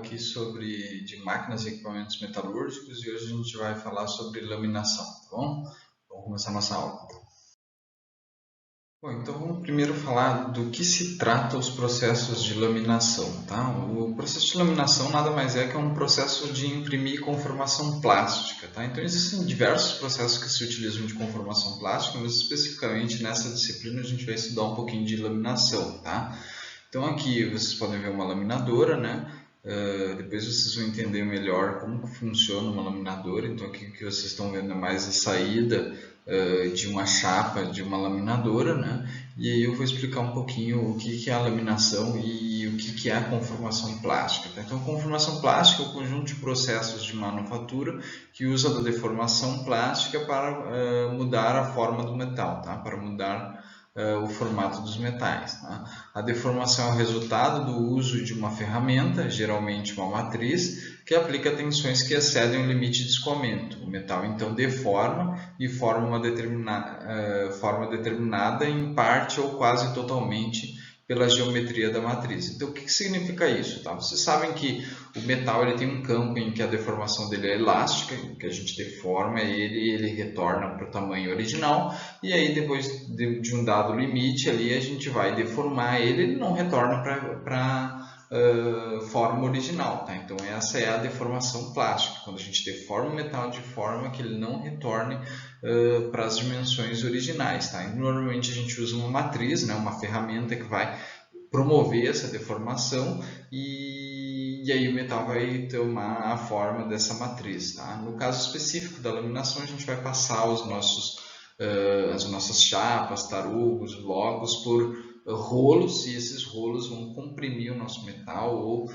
aqui de máquinas e equipamentos metalúrgicos e hoje a gente vai falar sobre laminação, tá bom? Vamos começar nossa aula. Bom, então vamos primeiro falar do que se trata os processos de laminação, tá? O processo de laminação nada mais é que um processo de imprimir conformação plástica, tá? Então existem diversos processos que se utilizam de conformação plástica, mas especificamente nessa disciplina a gente vai estudar um pouquinho de laminação, tá? Então aqui vocês podem ver uma laminadora, né? Depois vocês vão entender melhor como funciona uma laminadora. Então aqui o que vocês estão vendo é mais a saída de uma chapa de uma laminadora, né? E aí eu vou explicar um pouquinho o que é a laminação e o que é a conformação plástica, tá? Então a conformação plástica é o conjunto de processos de manufatura que usa da deformação plástica para mudar a forma do metal, tá? Para mudar o formato dos metais, tá? A deformação é o resultado do uso de uma ferramenta, geralmente uma matriz, que aplica tensões que excedem o limite de escoamento. O metal então deforma e forma uma forma determinada em parte ou quase totalmente pela geometria da matriz. Então, o que significa isso? Tá? Vocês sabem que o metal ele tem um campo em que a deformação dele é elástica, que a gente deforma ele retorna para o tamanho original, e aí depois de um dado limite ali a gente vai deformar ele não retorna para forma original, tá? Então essa é a deformação plástica, quando a gente deforma o metal de forma que ele não retorne para as dimensões originais, tá? E normalmente a gente usa uma matriz, né? Uma ferramenta que vai promover essa deformação e aí o metal vai tomar a forma dessa matriz, tá? No caso específico da laminação a gente vai passar as nossas chapas, tarugos, blocos por rolos, e esses rolos vão comprimir o nosso metal ou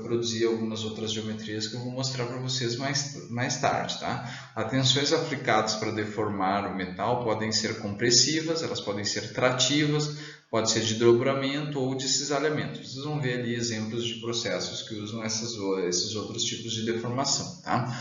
produzir algumas outras geometrias que eu vou mostrar para vocês mais tarde, tá? As tensões aplicadas para deformar o metal podem ser compressivas, elas podem ser trativas, pode ser de dobramento ou de cisalhamento. Vocês vão ver ali exemplos de processos que usam esses outros tipos de deformação, tá?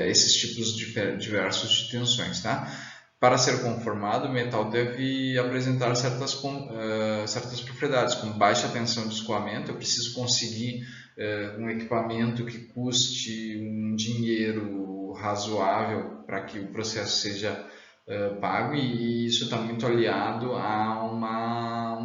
Esses tipos diversos de tensões, tá? Para ser conformado, o metal deve apresentar certas propriedades, como baixa tensão de escoamento. Eu preciso conseguir um equipamento que custe um dinheiro razoável para que o processo seja pago, e isso está muito aliado a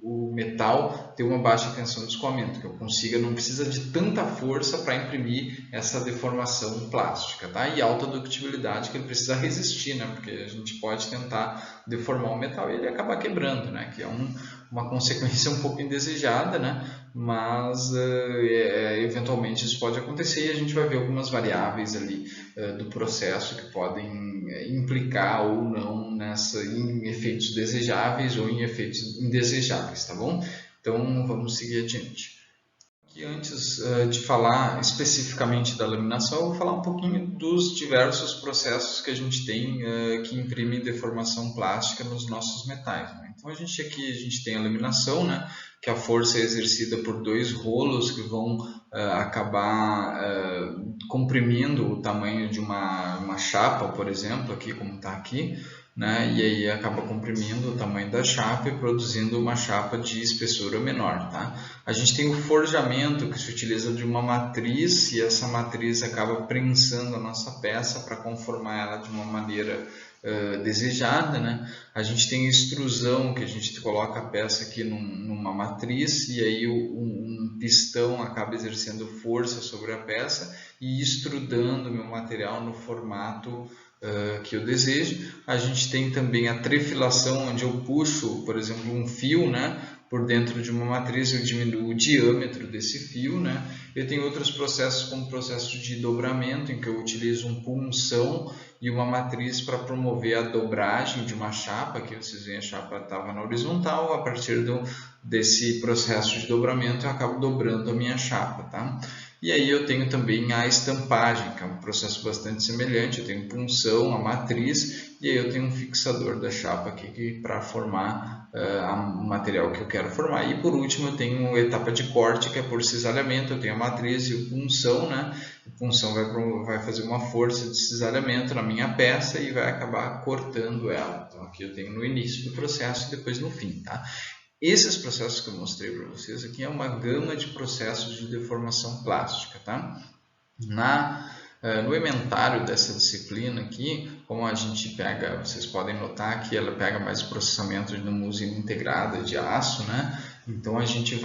o metal ter uma baixa tensão de escoamento, que eu consiga, não precisa de tanta força para imprimir essa deformação plástica, tá? E alta ductibilidade, que ele precisa resistir, né? Porque a gente pode tentar deformar o metal e ele acaba quebrando, né? Que é uma consequência um pouco indesejada, né? Mas eventualmente isso pode acontecer e a gente vai ver algumas variáveis ali do processo que podem implicar ou não em efeitos desejáveis ou em efeitos indesejáveis, tá bom? Então vamos seguir adiante. E antes de falar especificamente da laminação, eu vou falar um pouquinho dos diversos processos que a gente tem que imprimem deformação plástica nos nossos metais, né? Então a gente tem a laminação, né, que a força é exercida por dois rolos que vão acabar comprimindo o tamanho de uma chapa, por exemplo, aqui como está aqui, né? E aí acaba comprimindo o tamanho da chapa e produzindo uma chapa de espessura menor, tá? A gente tem o forjamento, que se utiliza de uma matriz, e essa matriz acaba prensando a nossa peça para conformar ela de uma maneira desejada, né? A gente tem a extrusão, que a gente coloca a peça aqui numa matriz e aí um pistão acaba exercendo força sobre a peça e extrudando o meu material no formato que eu desejo. A gente tem também a trefilação, onde eu puxo, por exemplo, um fio, né, por dentro de uma matriz, eu diminuo o diâmetro desse fio, né? Eu tenho outros processos, como o processo de dobramento, em que eu utilizo um punção e uma matriz para promover a dobragem de uma chapa. Aqui vocês veem a chapa estava na horizontal, a partir desse processo de dobramento eu acabo dobrando a minha chapa, tá? E aí eu tenho também a estampagem, que é um processo bastante semelhante. Eu tenho punção, a matriz, e aí eu tenho um fixador da chapa aqui para formar o material que eu quero formar. E por último eu tenho a etapa de corte, que é por cisalhamento. Eu tenho a matriz e o punção, né? A punção vai fazer uma força de cisalhamento na minha peça e vai acabar cortando ela. Então aqui eu tenho no início do processo e depois no fim, tá? Esses processos que eu mostrei para vocês aqui é uma gama de processos de deformação plástica, tá? No inventário dessa disciplina aqui, como a gente pega, vocês podem notar que ela pega mais o processamento de uma usina integrada de aço, né? Então a gente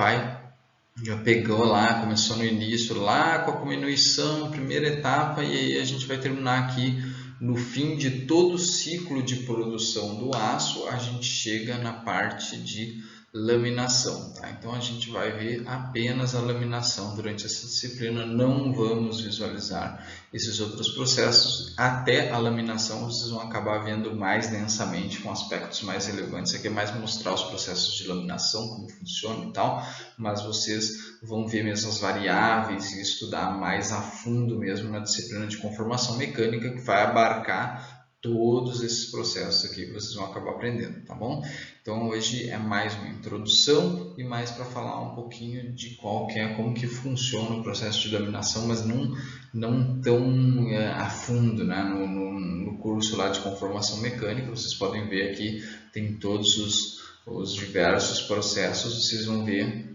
já pegou lá, começou no início lá com a diminuição, primeira etapa, e aí a gente vai terminar aqui no fim de todo o ciclo de produção do aço, a gente chega na parte de laminação, tá? Então a gente vai ver apenas a laminação durante essa disciplina, não vamos visualizar esses outros processos. Até a laminação vocês vão acabar vendo mais densamente, com aspectos mais relevantes. Aqui é mais mostrar os processos de laminação, como funciona e tal, mas vocês vão ver mesmo as variáveis e estudar mais a fundo mesmo na disciplina de conformação mecânica, que vai abarcar todos esses processos aqui que vocês vão acabar aprendendo, tá bom? Então hoje é mais uma introdução e mais para falar um pouquinho de como que funciona o processo de laminação, mas não tão a fundo, né? No curso lá de conformação mecânica, vocês podem ver aqui, tem todos os diversos processos, vocês vão ver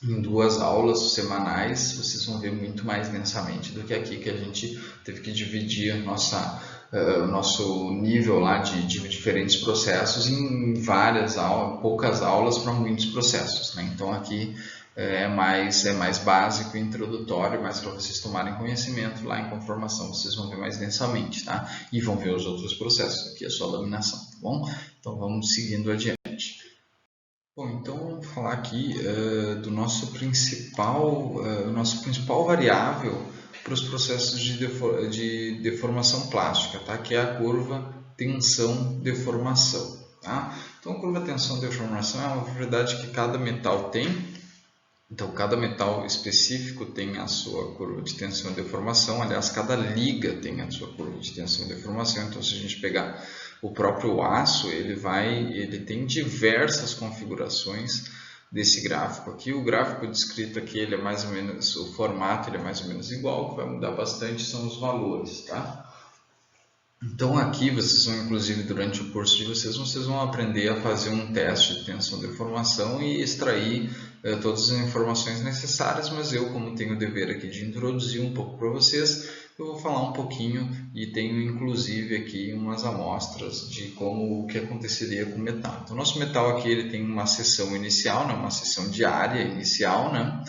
em 2 aulas semanais, vocês vão ver muito mais densamente do que aqui, que a gente teve que dividir o nosso nível lá de diferentes processos em poucas aulas para muitos processos, né? Então aqui é mais básico e introdutório, mas para vocês tomarem conhecimento lá em conformação vocês vão ver mais densamente, tá? E vão ver os outros processos, aqui é só laminação, tá bom? Então vamos seguindo adiante. Bom, então vamos falar aqui do nosso principal variável para os processos de deformação plástica, tá? Que é a curva tensão-deformação. Tá? Então a curva tensão-deformação é uma propriedade que cada metal tem. Então cada metal específico tem a sua curva de tensão e deformação. Aliás, cada liga tem a sua curva de tensão e deformação. Então se a gente pegar o próprio aço, ele tem diversas configurações desse gráfico aqui. O gráfico descrito aqui, ele é mais ou menos, o formato ele é mais ou menos igual, o que vai mudar bastante são os valores, tá? Então aqui vocês vão, inclusive durante o curso de vocês vão aprender a fazer um teste de tensão e deformação e extrair todas as informações necessárias, mas eu, como tenho o dever aqui de introduzir um pouco para vocês, eu vou falar um pouquinho e tenho inclusive aqui umas amostras de o que aconteceria com o metal. Então nosso metal aqui ele tem uma seção inicial, né, uma seção de área inicial, né?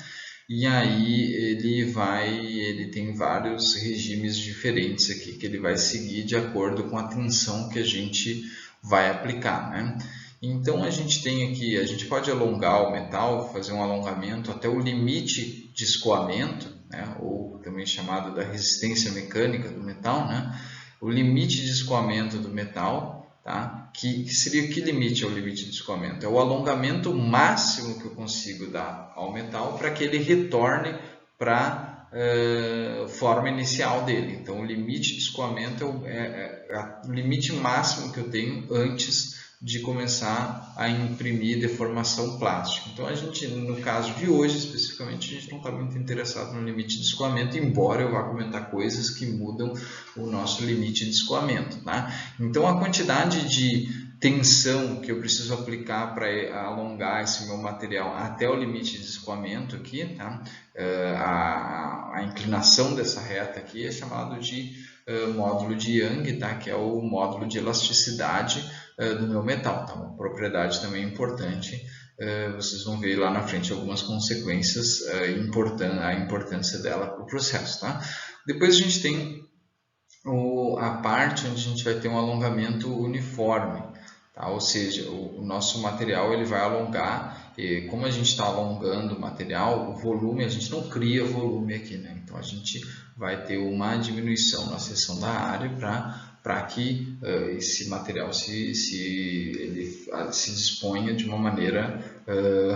E aí ele tem vários regimes diferentes aqui que ele vai seguir de acordo com a tensão que a gente vai aplicar, né? Então a gente tem aqui, a gente pode alongar o metal, fazer um alongamento até o limite de escoamento, né? Ou também chamado da resistência mecânica do metal, né? O limite de escoamento do metal. Tá? Que seria que limite é o limite de escoamento? É o alongamento máximo que eu consigo dar ao metal para que ele retorne para a forma inicial dele. Então, o limite de escoamento é o limite máximo que eu tenho antes de começar a imprimir deformação plástica. Então, a gente, no caso de hoje, especificamente, a gente não está muito interessado no limite de escoamento, embora eu vá comentar coisas que mudam o nosso limite de escoamento. Tá? Então, a quantidade de tensão que eu preciso aplicar para alongar esse meu material até o limite de escoamento aqui, tá? A inclinação dessa reta aqui é chamado de módulo de Young, tá? Que é o módulo de elasticidade do meu metal, tá? Uma propriedade também importante. Vocês vão ver lá na frente algumas consequências, a importância dela para o processo. Tá? Depois a gente tem a parte onde a gente vai ter um alongamento uniforme, tá? Ou seja, o nosso material ele vai alongar, e como a gente está alongando o material, o volume, a gente não cria volume aqui, né? Então a gente vai ter uma diminuição na seção da área para que esse material se disponha de uma maneira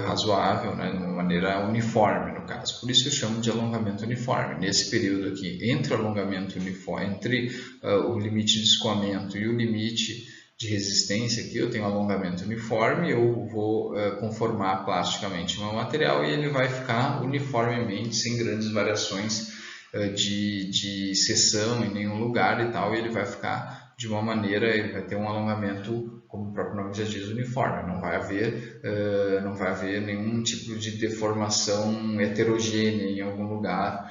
razoável, né? De uma maneira uniforme, no caso. Por isso eu chamo de alongamento uniforme. Nesse período aqui, entre o alongamento uniforme, entre o limite de escoamento e o limite de resistência, aqui eu tenho um alongamento uniforme, eu vou conformar plasticamente o meu material e ele vai ficar uniformemente, sem grandes variações de seção em nenhum lugar e tal, e ele vai ficar de uma maneira, ele vai ter um alongamento como o próprio nome já diz, uniforme. Não vai haver nenhum tipo de deformação heterogênea em algum lugar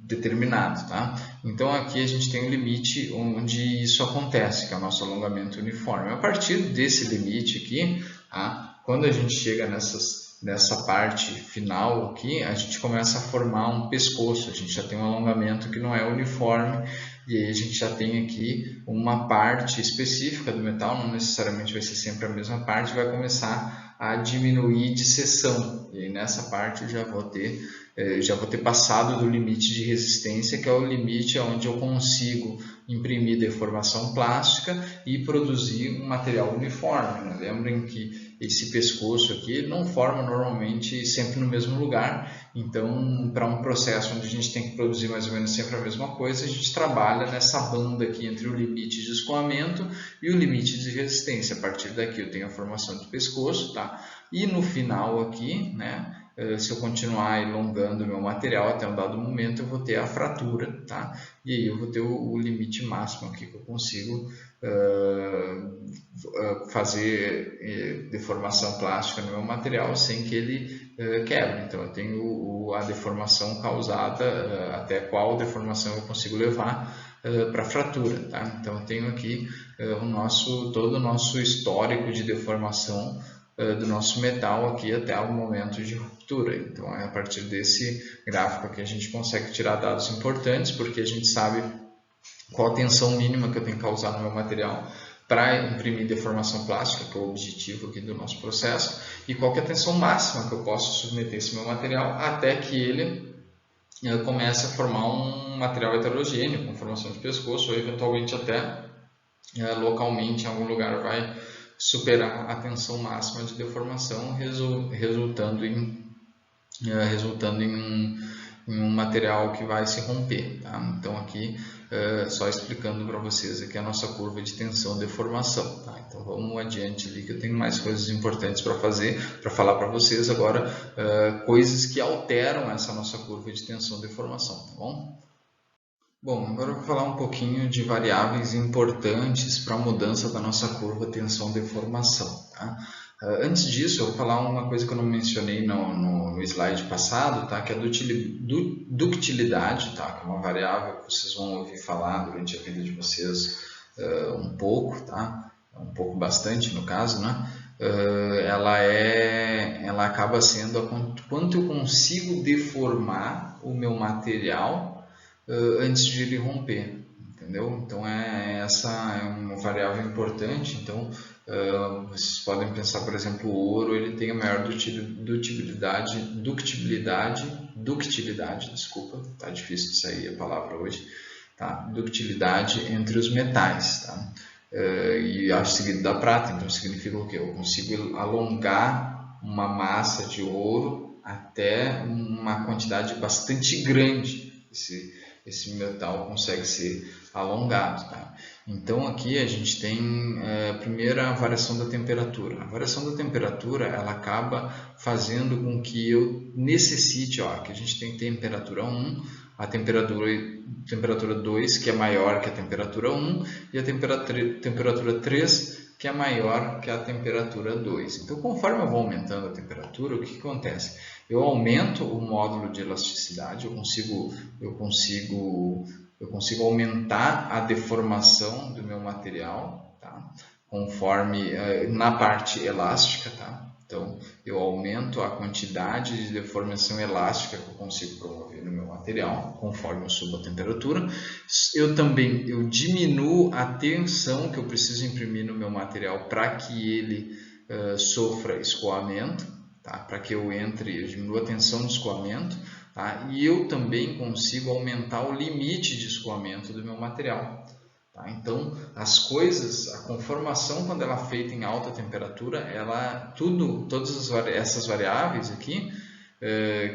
determinado, tá? Então aqui a gente tem um limite onde isso acontece, que é o nosso alongamento uniforme. A partir desse limite aqui, tá? Quando a gente chega nessa parte final aqui, a gente começa a formar um pescoço, a gente já tem um alongamento que não é uniforme, e aí a gente já tem aqui uma parte específica do metal, não necessariamente vai ser sempre a mesma parte, vai começar a diminuir de seção, e aí nessa parte eu já vou ter passado do limite de resistência, que é o limite onde eu consigo imprimir deformação plástica e produzir um material uniforme, né? Lembrem que esse pescoço aqui não forma normalmente sempre no mesmo lugar, então para um processo onde a gente tem que produzir mais ou menos sempre a mesma coisa, a gente trabalha nessa banda aqui entre o limite de escoamento e o limite de resistência. A partir daqui eu tenho a formação do pescoço, tá? E no final aqui, né, se eu continuar elongando o meu material até um dado momento, eu vou ter a fratura, tá? E aí eu vou ter o limite máximo aqui que eu consigo fazer deformação plástica no meu material sem que ele quebre. Então eu tenho a deformação causada, até qual deformação eu consigo levar para fratura, tá? Então eu tenho aqui todo o nosso histórico de deformação do nosso metal aqui até o momento de ruptura. Então é a partir desse gráfico que a gente consegue tirar dados importantes, porque a gente sabe qual a tensão mínima que eu tenho que causar no meu material para imprimir deformação plástica, que é o objetivo aqui do nosso processo, e qual que é a tensão máxima que eu posso submeter esse meu material até que ele comece a formar um material heterogêneo, com formação de pescoço, ou eventualmente até localmente em algum lugar vai superar a tensão máxima de deformação, resultando em um material que vai se romper, tá? Então aqui só explicando para vocês aqui a nossa curva de tensão e deformação, tá? Então vamos adiante ali que eu tenho mais coisas importantes para falar para vocês agora, coisas que alteram essa nossa curva de tensão e deformação, tá bom? Bom, agora eu vou falar um pouquinho de variáveis importantes para a mudança da nossa curva tensão-deformação, tá? Antes disso, eu vou falar uma coisa que eu não mencionei no slide passado, tá? Que é a ductilidade, tá? Que é uma variável que vocês vão ouvir falar durante a vida de vocês um pouco, tá? Um pouco bastante no caso, né? Ela acaba sendo quanto eu consigo deformar o meu material antes de ele romper, entendeu? Então essa é uma variável importante. Então vocês podem pensar, por exemplo, o ouro ele tem a maior ductilidade, desculpa, tá difícil de sair a palavra hoje, tá? Ductilidade entre os metais, tá? E acho seguido da prata, então significa o quê? Eu consigo alongar uma massa de ouro até uma quantidade bastante grande. Esse metal consegue ser alongado, tá? Então aqui a gente tem primeiro a variação da temperatura. A variação da temperatura ela acaba fazendo com que eu necessite, que a gente tem temperatura 1, a temperatura 2 que é maior que a temperatura 1 e a temperatura 3 que é maior que a temperatura 2. Então conforme eu vou aumentando a temperatura, o que acontece? Eu aumento o módulo de elasticidade, eu consigo aumentar a deformação do meu material, tá? Conforme na parte elástica, tá? Então eu aumento a quantidade de deformação elástica que eu consigo promover no meu material, conforme eu subo a temperatura. Eu diminuo a tensão que eu preciso imprimir no meu material para que ele sofra escoamento. Tá? Para que eu diminuo a tensão de escoamento, tá? E eu também consigo aumentar o limite de escoamento do meu material. Tá? Então, a conformação quando ela é feita em alta temperatura, todas essas variáveis aqui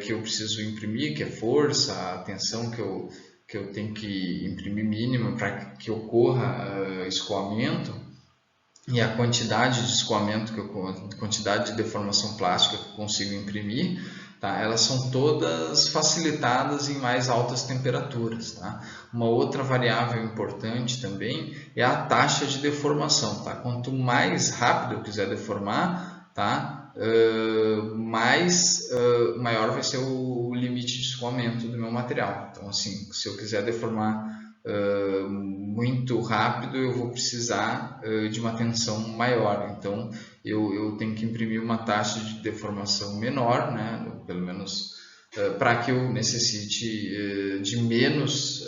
que eu preciso imprimir, que é força, a tensão que eu tenho que imprimir mínima para que ocorra escoamento, e a quantidade de escoamento, quantidade de deformação plástica que eu consigo imprimir, tá? Elas são todas facilitadas em mais altas temperaturas, tá? Uma outra variável importante também é a taxa de deformação, tá? Quanto mais rápido eu quiser deformar, tá? Maior vai ser o limite de escoamento do meu material. Então, assim, se eu quiser deformar muito rápido, eu vou precisar de uma tensão maior. Então, eu tenho que imprimir uma taxa de deformação menor, né? Pelo menos para que eu necessite de menos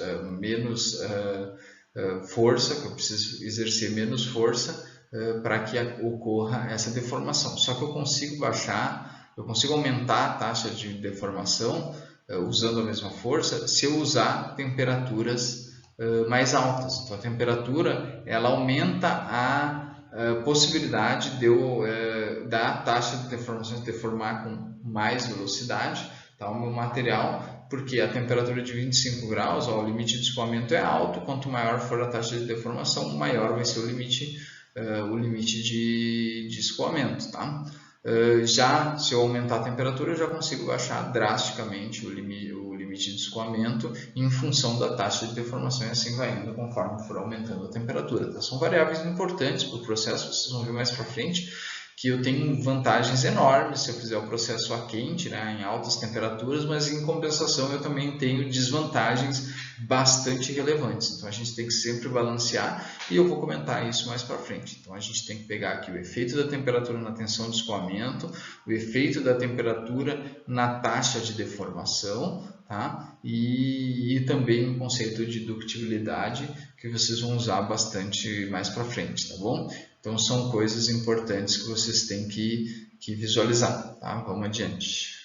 força, que eu preciso exercer menos força para que ocorra essa deformação. Só que eu consigo aumentar a taxa de deformação usando a mesma força se eu usar temperaturas mais altas. Então a temperatura ela aumenta a possibilidade da taxa de deformação se deformar com mais velocidade, tá? O meu material, porque a temperatura de 25 graus, o limite de escoamento é alto, quanto maior for a taxa de deformação, maior vai ser o limite de escoamento, tá? Já se eu aumentar a temperatura, eu já consigo baixar drasticamente o limite de escoamento em função da taxa de deformação, e assim vai indo conforme for aumentando a temperatura, tá? São variáveis importantes para o processo, vocês vão ver mais para frente, que eu tenho vantagens enormes se eu fizer o processo a quente, né, em altas temperaturas, mas em compensação eu também tenho desvantagens bastante relevantes. Então a gente tem que sempre balancear e eu vou comentar isso mais para frente. Então a gente tem que pegar aqui o efeito da temperatura na tensão de escoamento, o efeito da temperatura na taxa de deformação, tá? E também o conceito de ductibilidade que vocês vão usar bastante mais para frente, tá bom? Então são coisas importantes que vocês têm que visualizar, tá? Vamos adiante.